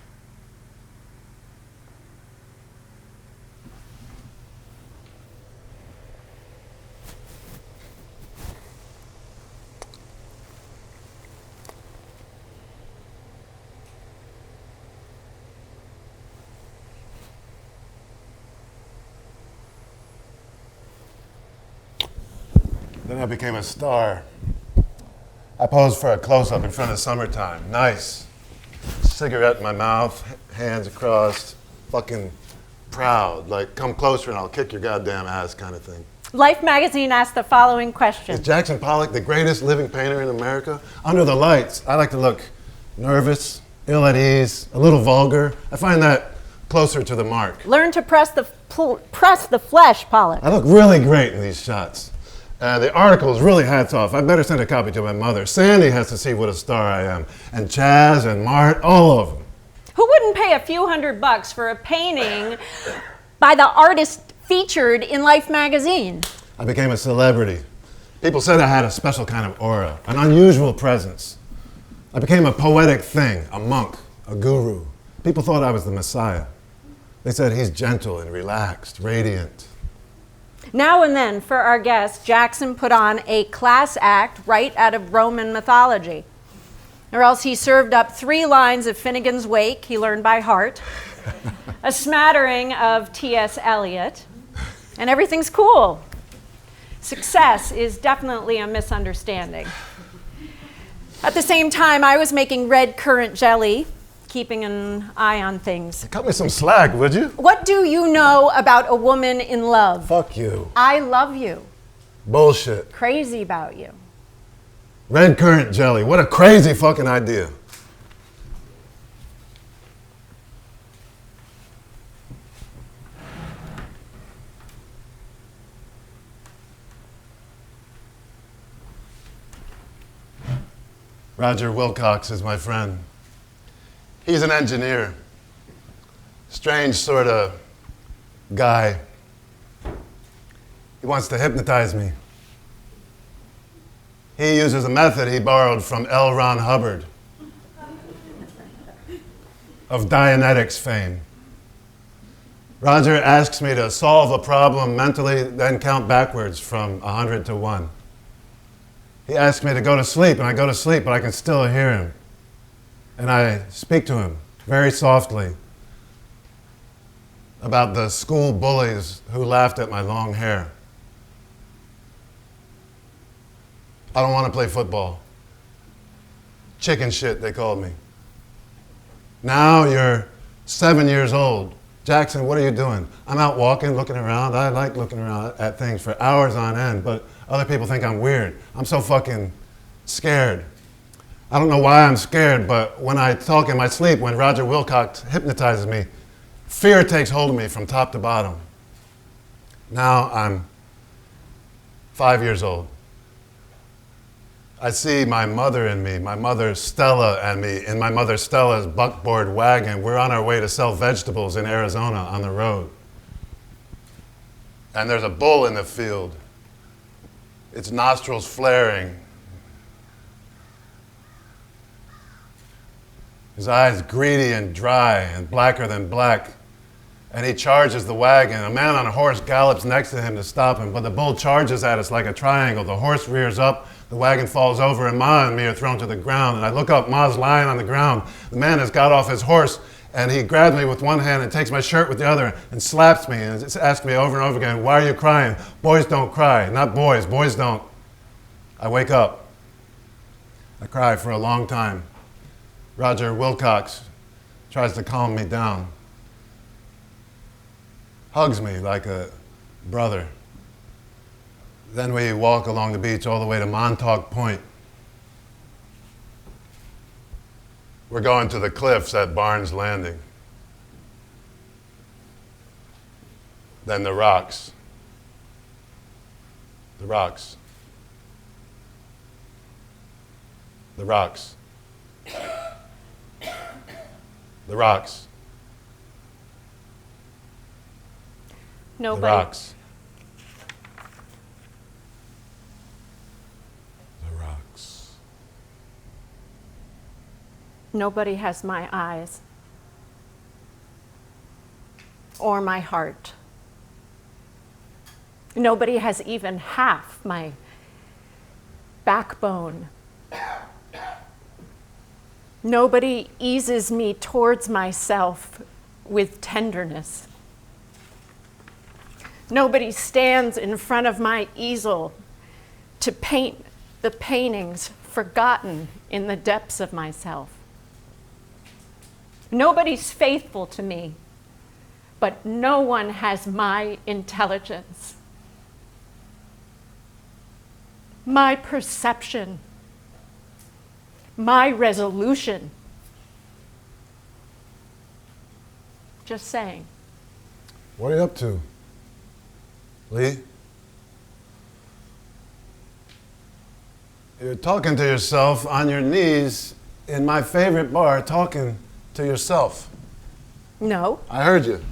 Then I became a star. I posed for a close-up in front of Summertime. Nice. Cigarette in my mouth, hands across, fucking proud. Like, come closer and I'll kick your goddamn ass kind of thing. Life magazine asked the following question. Is Jackson Pollock the greatest living painter in America? Under the lights, I like to look nervous, ill at ease, a little vulgar. I find that closer to the mark. Learn to press the flesh, Pollock. I look really great in these shots. The article is really hats off. I better send a copy to my mother. Sandy has to see what a star I am. And Chaz and Mart, all of them. Who wouldn't pay a few $100 for a painting by the artist featured in Life magazine? I became a celebrity. People said I had a special kind of aura, an unusual presence. I became a poetic thing, a monk, a guru. People thought I was the Messiah. They said he's gentle and relaxed, radiant. Now and then, for our guest, Jackson put on a class act right out of Roman mythology. Or else he served up 3 lines of Finnegan's Wake, he learned by heart, a smattering of T.S. Eliot, and everything's cool. Success is definitely a misunderstanding. At the same time, I was making red currant jelly, keeping an eye on things. Cut me some slack, would you? What do you know about a woman in love? Fuck you. I love you. Bullshit. Crazy about you. Red currant jelly. What a crazy fucking idea. Roger Wilcox is my friend. He's an engineer. Strange sort of guy. He wants to hypnotize me. He uses a method he borrowed from L. Ron Hubbard of Dianetics fame. Roger asks me to solve a problem mentally, then count backwards from 100 to 1. He asks me to go to sleep, and I go to sleep, but I can still hear him. And I speak to him very softly about the school bullies who laughed at my long hair. I don't want to play football. Chicken shit, they called me. Now you're 7 years old. Jackson, what are you doing? I'm out walking, looking around. I like looking around at things for hours on end, but other people think I'm weird. I'm so fucking scared. I don't know why I'm scared, but when I talk in my sleep, when Roger Wilcox hypnotizes me, fear takes hold of me from top to bottom. Now I'm 5 years old. I see my mother in me, my mother Stella and me, in my mother Stella's buckboard wagon. We're on our way to sell vegetables in Arizona on the road. And there's a bull in the field, its nostrils flaring, his eyes greedy and dry and blacker than black. And he charges the wagon. A man on a horse gallops next to him to stop him, but the bull charges at us like a triangle. The horse rears up, the wagon falls over, and Ma and me are thrown to the ground. And I look up, Ma's lying on the ground. The man has got off his horse, and he grabs me with one hand and takes my shirt with the other and slaps me and asks me over and over again, why are you crying? Boys don't cry. Not boys. Boys don't. I wake up. I cry for a long time. Roger Wilcox tries to calm me down, hugs me like a brother. Then we walk along the beach all the way to Montauk Point. We're going to the cliffs at Barnes Landing. Then the rocks. The rocks. The rocks. The rocks. Nobody. The rocks. The rocks. Nobody has my eyes or my heart. Nobody has even half my backbone. Nobody eases me towards myself with tenderness. Nobody stands in front of my easel to paint the paintings forgotten in the depths of myself. Nobody's faithful to me, but no one has my intelligence, my perception, my resolution. Just saying. What are you up to, Lee? You're talking to yourself on your knees in my favorite bar, talking to yourself. No. I heard you.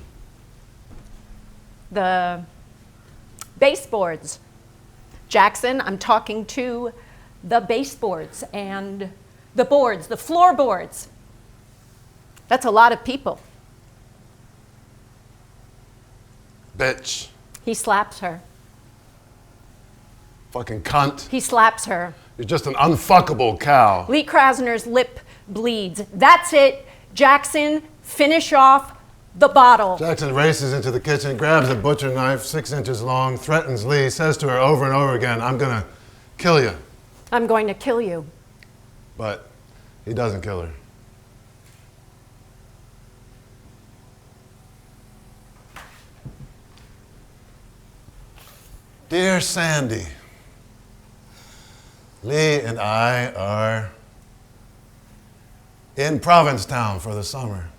The baseboards. Jackson, I'm talking to the baseboards and the boards, the floorboards. That's a lot of people. Bitch. He slaps her. Fucking cunt. He slaps her. You're just an unfuckable cow. Lee Krasner's lip bleeds. That's it. Jackson, finish off the bottle. Jackson races into the kitchen, grabs a butcher knife 6 inches long, threatens Lee, says to her over and over again, I'm gonna kill you. I'm going to kill you. But he doesn't kill her. Dear Sandy, Lee and I are in Provincetown for the summer.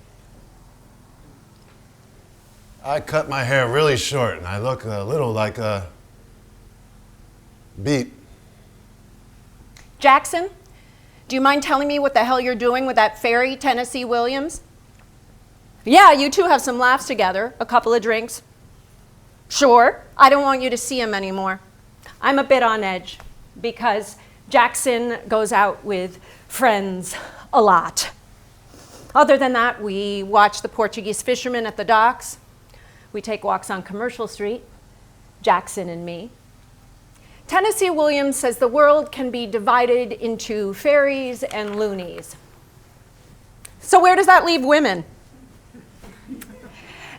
I cut my hair really short and I look a little like a beat. Jackson, do you mind telling me what the hell you're doing with that fairy, Tennessee Williams? Yeah, you two have some laughs together, a couple of drinks. Sure, I don't want you to see him anymore. I'm a bit on edge because Jackson goes out with friends a lot. Other than that, we watch the Portuguese fishermen at the docks. We take walks on Commercial Street, Jackson and me. Tennessee Williams says the world can be divided into fairies and loonies. So where does that leave women?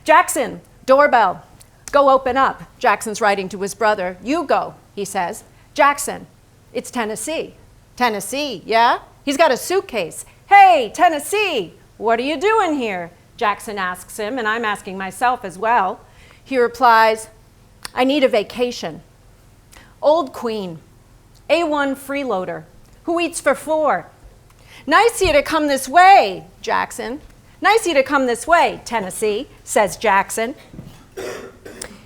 Jackson, doorbell. Go open up. Jackson's writing to his brother. You go, he says. Jackson, it's Tennessee. Tennessee, yeah? He's got a suitcase. Hey, Tennessee, what are you doing here? Jackson asks him, and I'm asking myself as well. He replies, I need a vacation. Old Queen, A1 freeloader, who eats for 4. Nice of you to come this way, Jackson. Nice of you to come this way, Tennessee, says Jackson.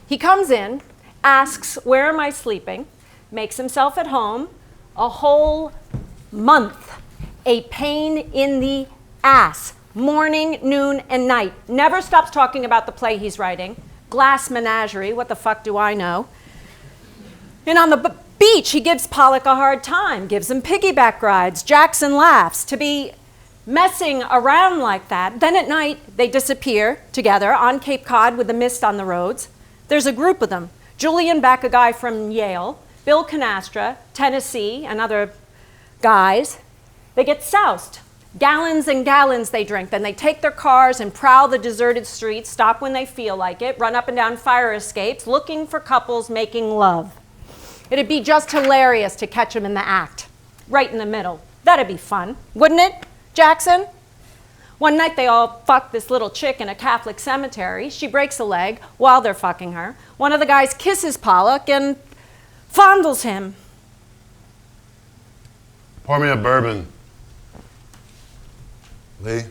He comes in, asks, where am I sleeping? Makes himself at home. A whole month. A pain in the ass. Morning, noon, and night. Never stops talking about the play he's writing. Glass Menagerie, what the fuck do I know? And on the beach, he gives Pollock a hard time, gives him piggyback rides. Jackson laughs. To be messing around like that. Then at night, they disappear together on Cape Cod with the mist on the roads. There's a group of them. Julian Beck, a guy from Yale, Bill Canastra, Tennessee, and other guys. They get soused. Gallons and gallons they drink. Then they take their cars and prowl the deserted streets, stop when they feel like it, run up and down fire escapes, looking for couples making love. It'd be just hilarious to catch them in the act, right in the middle. That'd be fun, wouldn't it, Jackson? One night they all fuck this little chick in a Catholic cemetery. She breaks a leg while they're fucking her. One of the guys kisses Pollock and fondles him. Pour me a bourbon. Lee,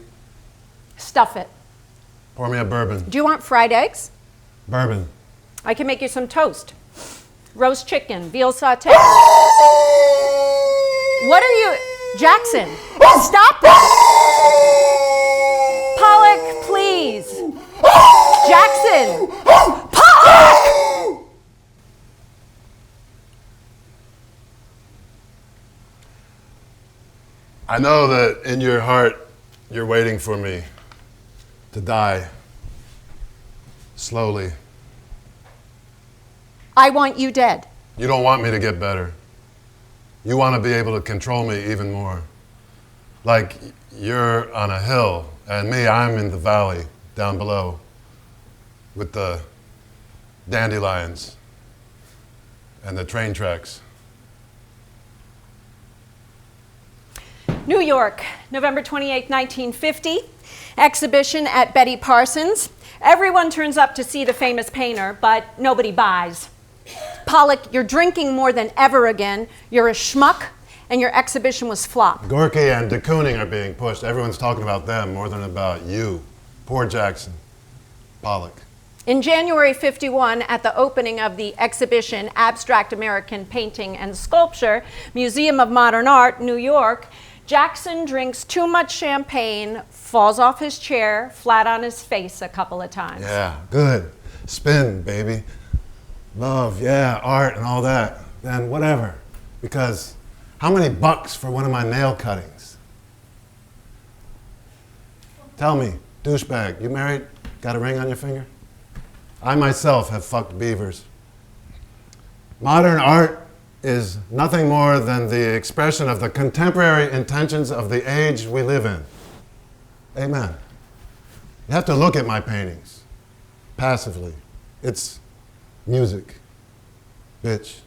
Stuff it. pour me a bourbon. Do you want fried eggs? Bourbon. I can make you some toast. Roast chicken, veal saute. What are you... Jackson, stop that! Pollock, please. Jackson! Pollock! I know that in your heart, you're waiting for me to die slowly. I want you dead. You don't want me to get better. You want to be able to control me even more. Like you're on a hill, and me, I'm in the valley down below with the dandelions and the train tracks. New York, November 28, 1950. Exhibition at Betty Parsons. Everyone turns up to see the famous painter, but nobody buys. Pollock, you're drinking more than ever again. You're a schmuck, and your exhibition was flop. Gorky and de Kooning are being pushed. Everyone's talking about them more than about you. Poor Jackson Pollock. In January 51, at the opening of the exhibition Abstract American Painting and Sculpture, Museum of Modern Art, New York, Jackson drinks too much champagne, falls off his chair, flat on his face a couple of times. Yeah, good. Spin, baby. Love, yeah, art and all that. Then whatever. Because how many bucks for one of my nail cuttings? Tell me, douchebag, you married? Got a ring on your finger? I myself have fucked beavers. Modern art is nothing more than the expression of the contemporary intentions of the age we live in. Amen. You have to look at my paintings passively. It's music, bitch.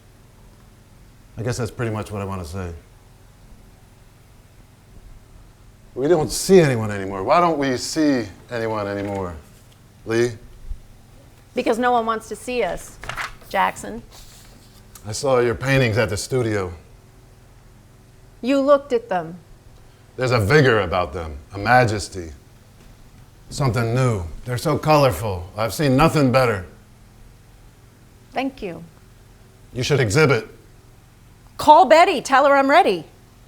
I guess that's pretty much what I want to say. We don't see anyone anymore. Why don't we see anyone anymore, Lee? Because no one wants to see us, Jackson. I saw your paintings at the studio. You looked at them. There's a vigor about them, a majesty, something new. They're so colorful. I've seen nothing better. Thank you. You should exhibit. Call Betty, tell her I'm ready.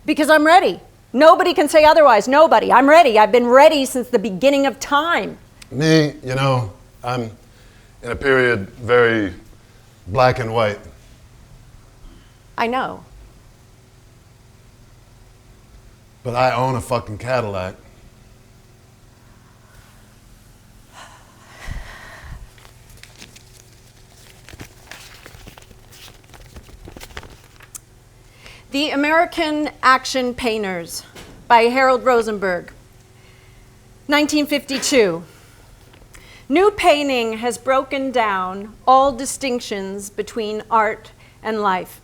Because I'm ready. Nobody can say otherwise, nobody. I'm ready. I've been ready since the beginning of time. Me, you know, I'm in a period very black and white. I know. But I own a fucking Cadillac. The American Action Painters by Harold Rosenberg, 1952. New painting has broken down all distinctions between art and life.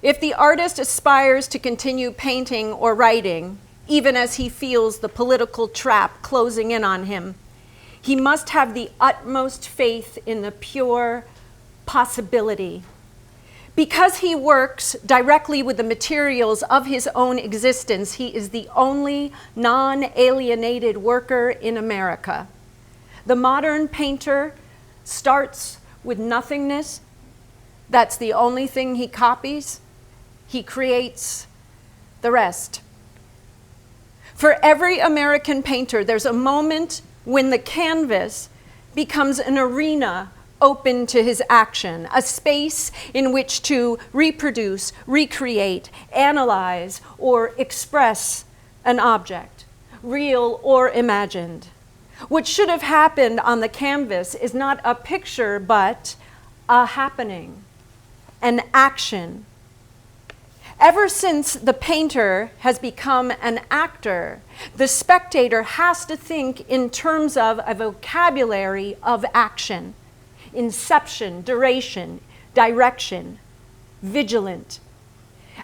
If the artist aspires to continue painting or writing, even as he feels the political trap closing in on him, he must have the utmost faith in the pure possibility. Because he works directly with the materials of his own existence, he is the only non-alienated worker in America. The modern painter starts with nothingness. That's the only thing he copies. He creates the rest. For every American painter, there's a moment when the canvas becomes an arena open to his action, a space in which to reproduce, recreate, analyze, or express an object, real or imagined. What should have happened on the canvas is not a picture, but a happening, an action. Ever since the painter has become an actor, the spectator has to think in terms of a vocabulary of action. Inception, duration, direction, vigilant.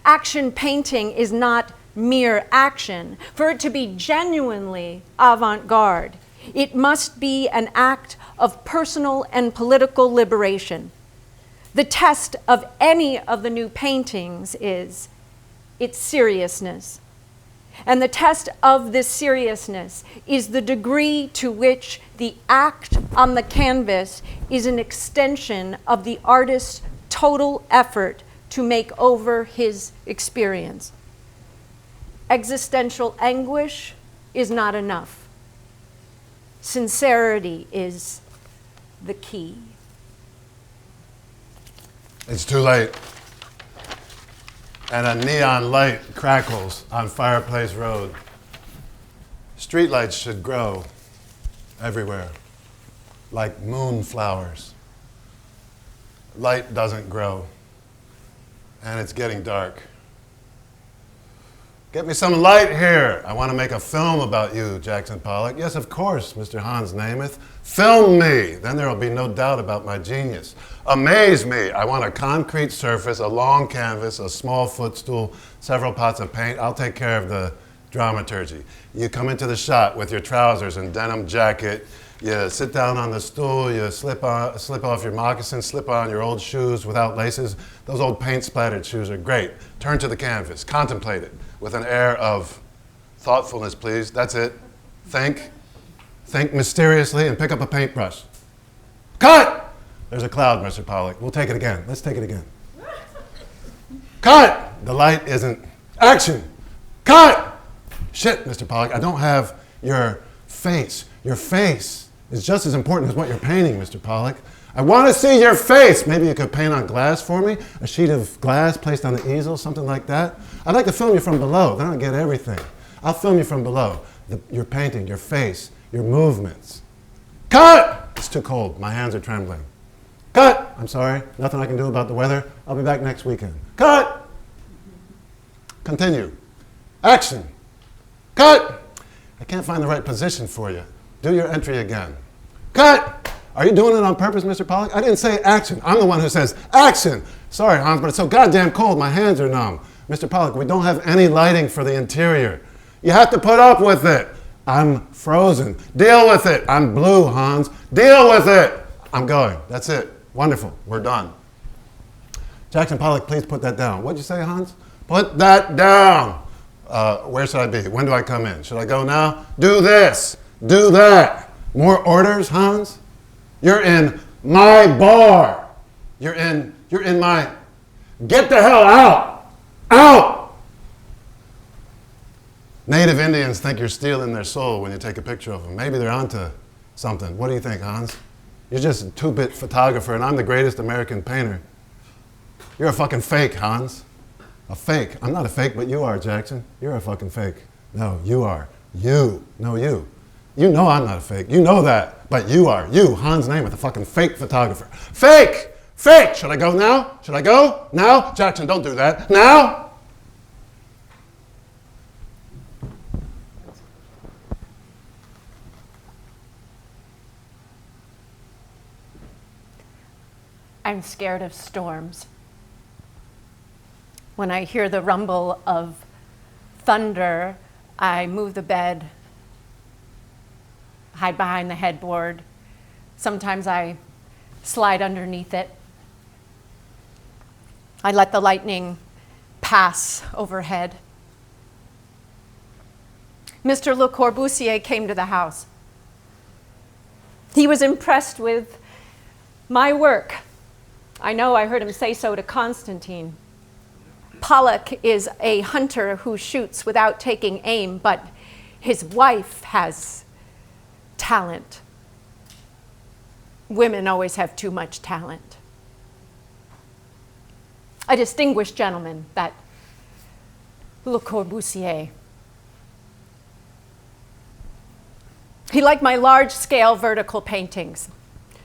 Action painting is not mere action, for it to be genuinely avant-garde, it must be an act of personal and political liberation. The test of any of the new paintings is its seriousness. And the test of this seriousness is the degree to which the act on the canvas is an extension of the artist's total effort to make over his experience. Existential anguish is not enough. Sincerity is the key. It's too late. And a neon light crackles on Fireplace Road. Streetlights should grow everywhere, like moonflowers. Light doesn't grow, and it's getting dark. Get me some light here. I want to make a film about you, Jackson Pollock. Yes, of course, Mr. Hans Nemeth. Film me. Then there will be no doubt about my genius. Amaze me. I want a concrete surface, a long canvas, a small footstool, several pots of paint. I'll take care of the dramaturgy. You come into the shot with your trousers and denim jacket. You sit down on the stool, you slip off your moccasins, slip on your old shoes without laces. Those old paint-splattered shoes are great. Turn to the canvas, contemplate it with an air of thoughtfulness, please. That's it. Think mysteriously, and pick up a paintbrush. Cut! There's a cloud, Mr. Pollock. We'll take it again. Let's take it again. Cut! The light isn't. Action! Cut! Shit, Mr. Pollock, I don't have your face. Your face is just as important as what you're painting, Mr. Pollock. I want to see your face. Maybe you could paint on glass for me, a sheet of glass placed on the easel, something like that. I'd like to film you from below. Then I'll get everything. I'll film you from below. Your painting, your face, your movements. Cut! It's too cold. My hands are trembling. Cut! I'm sorry. Nothing I can do about the weather. I'll be back next weekend. Cut! Continue. Action. Cut! I can't find the right position for you. Do your entry again. Cut! Are you doing it on purpose, Mr. Pollock? I didn't say action. I'm the one who says action. Sorry, Hans, but it's so goddamn cold. My hands are numb. Mr. Pollock, we don't have any lighting for the interior. You have to put up with it. I'm frozen. Deal with it. I'm blue, Hans. Deal with it. I'm going. That's it. Wonderful. We're done. Jackson Pollock, please put that down. What'd you say, Hans? Put that down. Where should I be? When do I come in? Should I go now? Do this. Do that. More orders, Hans? You're in my bar. You're in my... Get the hell out. Out! Native Indians think you're stealing their soul when you take a picture of them. Maybe they're onto something. What do you think, Hans? You're just a two-bit photographer, and I'm the greatest American painter. You're a fucking fake, Hans. A fake. I'm not a fake, but you are, Jackson. You're a fucking fake. No, you are. You. No, you. You know I'm not a fake. You know that. But you are. You, Hans Nemeth, a fucking fake photographer. Fake! Fake! Should I go now? Should I go? Now? Jackson, don't do that. Now? I'm scared of storms. When I hear the rumble of thunder, I move the bed, hide behind the headboard. Sometimes I slide underneath it. I let the lightning pass overhead. Mr. Le Corbusier came to the house. He was impressed with my work. I know I heard him say so to Constantine. Pollock is a hunter who shoots without taking aim, but his wife has talent. Women always have too much talent. A distinguished gentleman, that Le Corbusier. He liked my large-scale vertical paintings.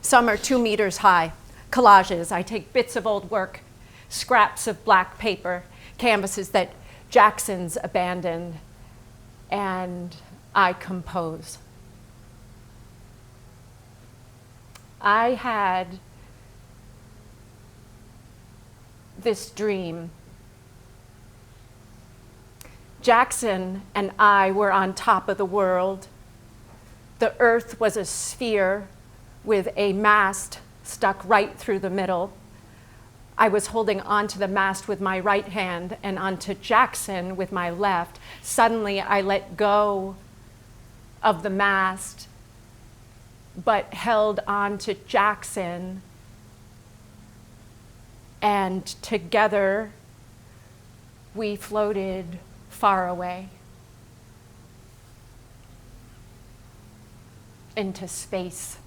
Some are 2 meters high. Collages. I take bits of old work, scraps of black paper, canvases that Jackson's abandoned, and I compose. I had this dream Jackson and I were on top of the world. The earth was a sphere with a mast stuck right through the middle. I was holding onto the mast with my right hand and onto Jackson with my left. Suddenly, I let go of the mast, but held on to Jackson. And together, we floated far away into space.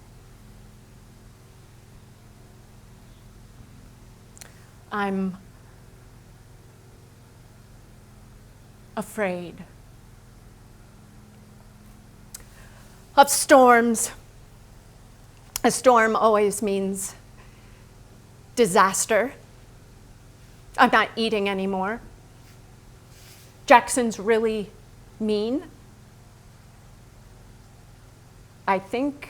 I'm afraid of storms. A storm always means disaster. I'm not eating anymore. Jackson's really mean. I think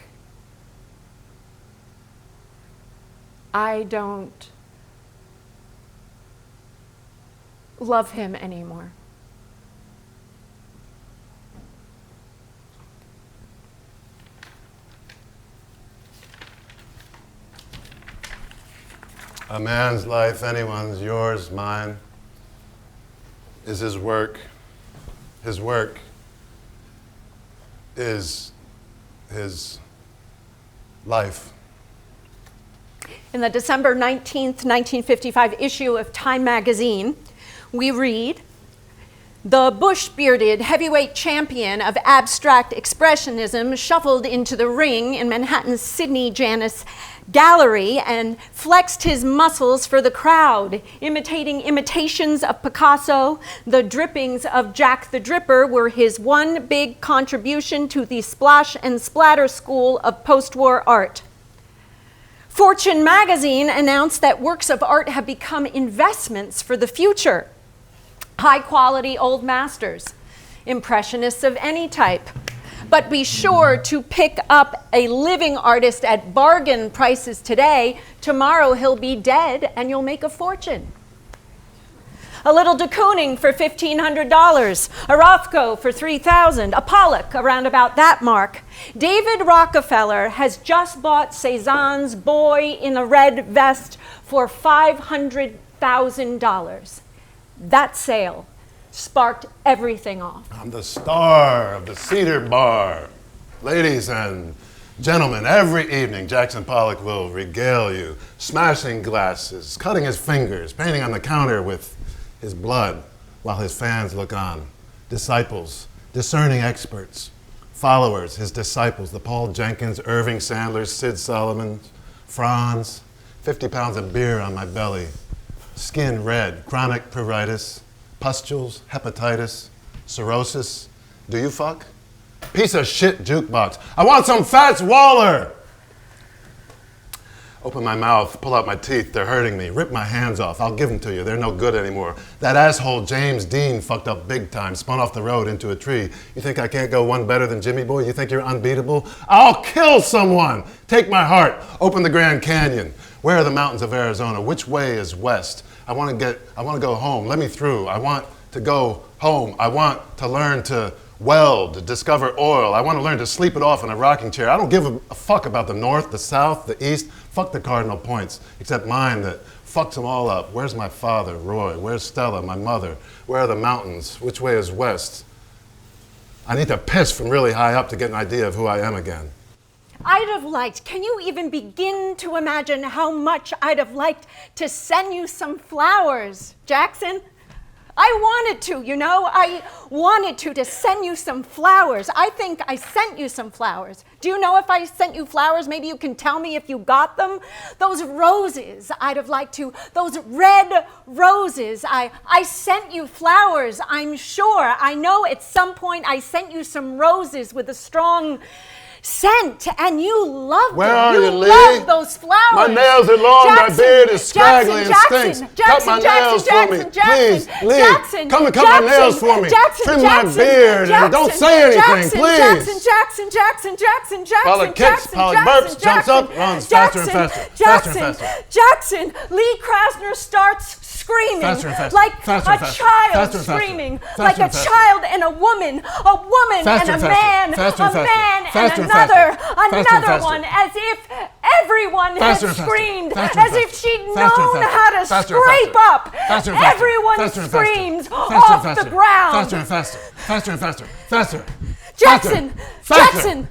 I don't love him anymore. A man's life, anyone's, yours, mine, is his work. His work is his life. In the December 19th, 1955 issue of Time magazine, we read, "The bush-bearded heavyweight champion of abstract expressionism shuffled into the ring in Manhattan's Sidney Janis Gallery and flexed his muscles for the crowd, imitating imitations of Picasso. The drippings of Jack the Dripper were his one big contribution to the splash and splatter school of post-war art." Fortune magazine announced that works of art have become investments for the future. High-quality old masters, impressionists of any type. But be sure to pick up a living artist at bargain prices today. Tomorrow he'll be dead and you'll make a fortune. A little de Kooning for $1,500, a Rothko for $3,000, a Pollock around about that mark. David Rockefeller has just bought Cézanne's Boy in a Red Vest for $500,000. That sale sparked everything off. I'm the star of the Cedar Bar. Ladies and gentlemen, every evening Jackson Pollock will regale you, smashing glasses, cutting his fingers, painting on the counter with his blood while his fans look on. Disciples, discerning experts, followers, his disciples, the Paul Jenkins, Irving Sandlers, Sid Solomons, Franz, 50 pounds of beer on my belly, skin red, chronic pruritus, pustules, hepatitis, cirrhosis. Do you fuck? Piece of shit jukebox. I want some Fats Waller! Open my mouth, pull out my teeth, they're hurting me. Rip my hands off, I'll give them to you, they're no good anymore. That asshole James Dean fucked up big time, spun off the road into a tree. You think I can't go one better than Jimmy Boy? You think you're unbeatable? I'll kill someone! Take my heart, open the Grand Canyon. Where are the mountains of Arizona? Which way is west? I want to go home, let me through. I want to go home. I want to learn to weld, to discover oil. I want to learn to sleep it off in a rocking chair. I don't give a fuck about the north, the south, the east. Fuck the cardinal points, except mine that fucks them all up. Where's my father, Roy? Where's Stella, my mother? Where are the mountains? Which way is west? I need to piss from really high up to get an idea of who I am again. I'd have liked, can you even begin to imagine how much I'd have liked to send you some flowers, Jackson? I wanted to, you know, I wanted to send you some flowers. I think I sent you some flowers. Do you know if I sent you flowers? Maybe you can tell me if you got them. Those roses, I'd have liked to, those red roses. I sent you flowers, I'm sure. I know at some point I sent you some roses with a strong scent, and you loved Where them. are you, Lee? Loved those flowers. My nails are long, my beard is scraggly and stinks. Cut my nails for me, please. Lee, come and cut my nails for me. Trim my beard and don't say anything, please. Jackson. Pollock kicks, Pollock burps, jumps up, runs faster and faster. Faster and faster. Jackson, Lee Krasner starts screaming Faster and faster. like Faster a and faster. child Faster and faster. screaming Faster like a and faster. child and a woman Faster and and a faster. man, Faster a and faster. man Faster and and faster. Faster and another faster. one, as if everyone had Faster and faster. screamed, Faster and as if faster. she'd Faster and known faster. how to Faster and scrape faster. up Faster and faster. everyone's Faster and faster. screams Faster and off faster. the ground. Faster and faster. Faster and faster. Faster. Jackson! Faster. Jackson!